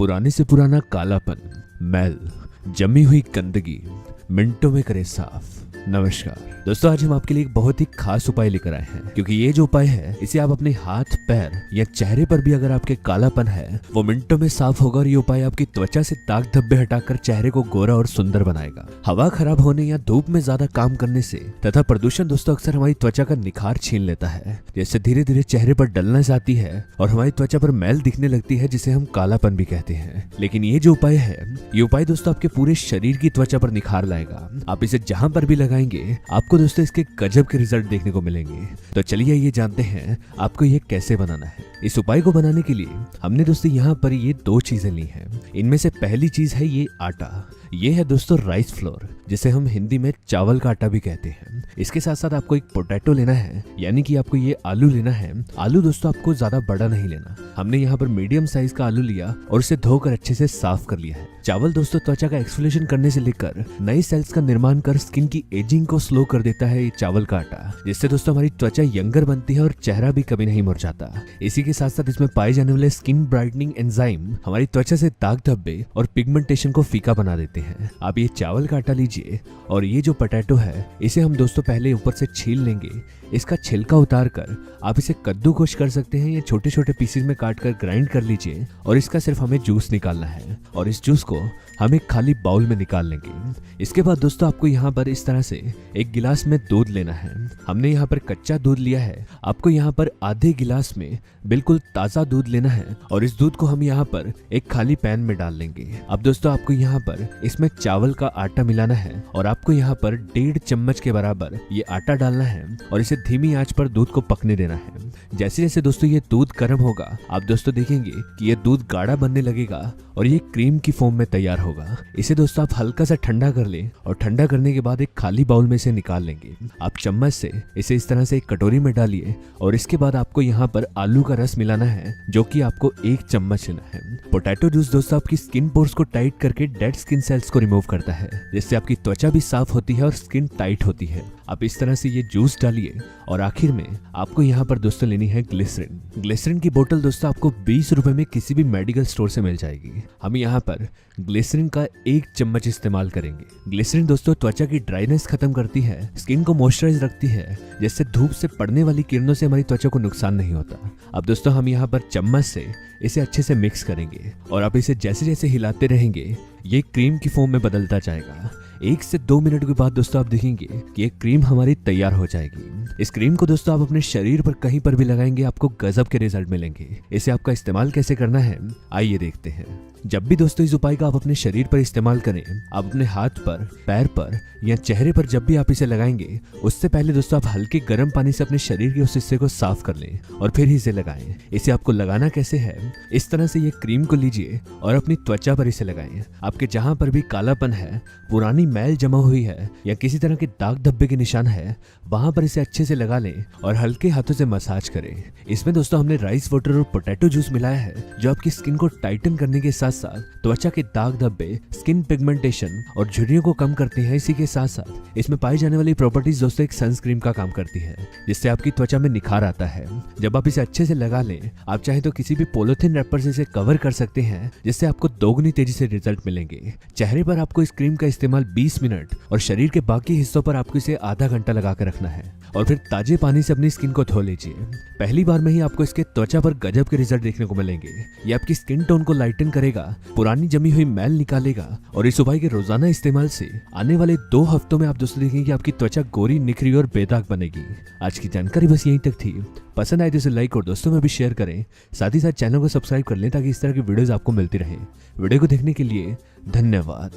पुराने से पुराना कालापन, मैल, जमी हुई गंदगी मिनटों में करे साफ। नमस्कार दोस्तों, आज हम आपके लिए एक बहुत ही खास उपाय लेकर आए हैं, क्योंकि ये जो उपाय है इसे आप अपने हाथ, पैर या चेहरे पर भी अगर आपके कालापन है वो मिनटों में साफ होगा और ये उपाय आपकी त्वचा से दाग धब्बे हटाकर चेहरे को गोरा और सुंदर बनाएगा। हवा खराब होने या धूप में ज्यादा काम करने से तथा प्रदूषण दोस्तों अक्सर हमारी त्वचा का निखार छीन लेता है, जिससे धीरे धीरे चेहरे पर डलनेस आती है और हमारी त्वचा पर मैल दिखने लगती है, जिसे हम कालापन भी कहते हैं। लेकिन ये जो उपाय है, ये उपाय दोस्तों आपके पूरे शरीर की त्वचा पर निखार लाएगा। आप इसे जहां पर भी लगाएंगे आपको दोस्तों इसके गजब के रिजल्ट देखने को मिलेंगे। तो चलिए ये जानते हैं आपको ये कैसे बनाना है। इस उपाय को बनाने के लिए हमने दोस्तों यहाँ पर ये 2 चीजें ली हैं। इनमें से पहली चीज है ये आटा। ये है दोस्तों राइस फ्लोर, जिसे हम हिंदी में चावल का आटा भी कहते हैं। इसके साथ साथ आपको एक पोटैटो लेना है, यानी कि आपको ये आलू लेना है। आलू दोस्तों आपको ज्यादा बड़ा नहीं लेना। हमने यहाँ पर मीडियम साइज का आलू लिया और इसे धोकर अच्छे से साफ कर लिया है। चावल दोस्तों त्वचा का एक्सफोलिएशन करने से लेकर नए सेल्स का निर्माण कर स्किन की एजिंग को स्लो कर देता है ये चावल का आटा, जिससे दोस्तों हमारी त्वचा यंगर बनती है और चेहरा भी कभी नहीं मुरझाता। इसी के साथ साथ इसमें पाए जाने वाले स्किन ब्राइटनिंग एंजाइम हमारी त्वचा से दाग धब्बे और पिगमेंटेशन को फीका बना देते हैं। आप ये चावल का आटा लीजिए और ये जो पोटैटो है इसे हम दोस्तों पहले ऊपर से छील लेंगे। इसका छिलका उतार कर आप इसे कद्दूकस कर सकते हैं या छोटे छोटे पीसेस में काट कर ग्राइंड कर लीजिए और इसका सिर्फ हमें जूस निकालना है और इस जूस को हम एक खाली बाउल में निकाल लेंगे। इसके बाद दोस्तों आपको यहाँ पर इस तरह से एक गिलास में दूध लेना है। हमने यहाँ पर कच्चा दूध लिया है। आपको यहाँ पर आधे गिलास में बिल्कुल ताजा दूध लेना है और इस दूध को हम यहाँ पर एक खाली पैन में डाल लेंगे। अब दोस्तों आपको यहाँ पर इसमें चावल का आटा मिलाना है और आपको यहाँ पर 1.5 चम्मच के बराबर ये आटा डालना है और इसे धीमी आंच पर दूध को पकने देना है। जैसे जैसे दोस्तों ये दूध गर्म होगा आप दोस्तों देखेंगे कि ये दूध गाढ़ा बनने लगेगा और ये क्रीम की फॉर्म में तैयार होगा। इसे दोस्तों आप हल्का सा ठंडा कर लें और ठंडा करने के बाद एक खाली बाउल में से निकाल लेंगे। आप चम्मच से इसे इस तरह से एक कटोरी में डालिए और इसके बाद आपको यहाँ पर आलू का रस मिलाना है, जो कि आपको 1 चम्मच लेना है। पोटैटो जूस दोस्तों आपकी स्किन पोर्स को टाइट करके डेड स्किन सेल्स को रिमूव करता है, जिससे आपकी त्वचा भी साफ होती है और स्किन टाइट होती है। आप इस तरह से ये जूस डालिए और आखिर में आपको यहाँ पर दोस्तों लेनी है ग्लिसरीन। ग्लिसरीन की बोतल दोस्तों आपको 20 रुपए में किसी भी मेडिकल स्टोर से मिल जाएगी। हम यहाँ पर ग्लिसरीन का 1 चम्मच इस्तेमाल करेंगे। ग्लिसरीन दोस्तों त्वचा की ड्राइनेस खत्म करती है, स्किन को मॉइस्चराइज रखती है, जिससे धूप से पड़ने वाली किरणों से हमारी त्वचा को नुकसान नहीं होता। अब दोस्तों हम यहाँ पर चम्मच से इसे अच्छे से मिक्स करेंगे और आप इसे जैसे जैसे हिलाते रहेंगे ये क्रीम की फॉर्म में बदलता जाएगा। 1 से 2 मिनट के बाद दोस्तों आप देखेंगे कि ये क्रीम हमारी तैयार हो जाएगी। इस क्रीम को दोस्तों आप अपने शरीर पर कहीं पर भी लगाएंगे आपको गजब के रिजल्ट मिलेंगे। इसे आपका इस्तेमाल कैसे करना है आइए देखते हैं। जब भी दोस्तों इस उपाय का आप अपने शरीर पर इस्तेमाल करें, आप अपने हाथ पर, पैर पर या चेहरे पर जब भी आप इसे लगाएंगे उससे पहले दोस्तों आप हल्के गर्म पानी से अपने शरीर के उस हिस्से को साफ कर लें और फिर ही इसे लगाएं। इसे आपको लगाना कैसे है, इस तरह से ये क्रीम को लीजिए और अपनी त्वचा पर इसे लगाएं। आपके जहां पर भी कालापन है, पुरानी मैल जमा हुई है या किसी तरह के दाग धब्बे के निशान है, वहां पर इसे अच्छे से लगा लें और हल्के हाथों से मसाज करें। इसमें दोस्तों हमने राइस वाटर और पोटैटो जूस मिलाया है, जो आपकी स्किन को टाइटन करने के साथ साथ त्वचा के दाग धब्बे, स्किन पिगमेंटेशन और झुर्रियों को कम करते हैं। इसी के साथ साथ इसमें पाई जाने वाली प्रॉपर्टीज दोस्तों एक सनस्क्रीन का काम करती है, जिससे आपकी त्वचा में निखार आता है। जब आप इसे अच्छे से लगा लें, आप चाहे तो किसी भी पॉलीथिन रैपर से इसे कवर कर सकते हैं, जिससे आपको दोगुनी तेजी से रिजल्ट मिलेंगे। चेहरे पर आपको इस क्रीम का इस्तेमाल 20 मिनट और शरीर के बाकी हिस्सों पर आपको इसे आधा घंटा लगा कर रखना है और फिर ताजे पानी से अपनी स्किन को धो लीजिए। पहली बार में ही आपको इसके त्वचा पर गजब के रिजल्ट देखने को मिलेंगे। ये आपकी स्किन टोन को लाइटन करेगा, पुरानी जमी हुई मैल निकालेगा और इस उपाय के रोजाना इस्तेमाल से आने वाले 2 हफ्तों में आप दोस्तों देखेंगे कि आपकी त्वचा गोरी, निखरी और बेदाग बनेगी। आज की जानकारी बस यहीं तक थी। पसंद आए तो इसे लाइक और दोस्तों में भी शेयर करें। साथ ही साथ चैनल को सब्सक्राइब कर लें ताकि इस तरह की वीडियोस आपको मिलती रहे। वीडियो को देखने के लिए धन्यवाद।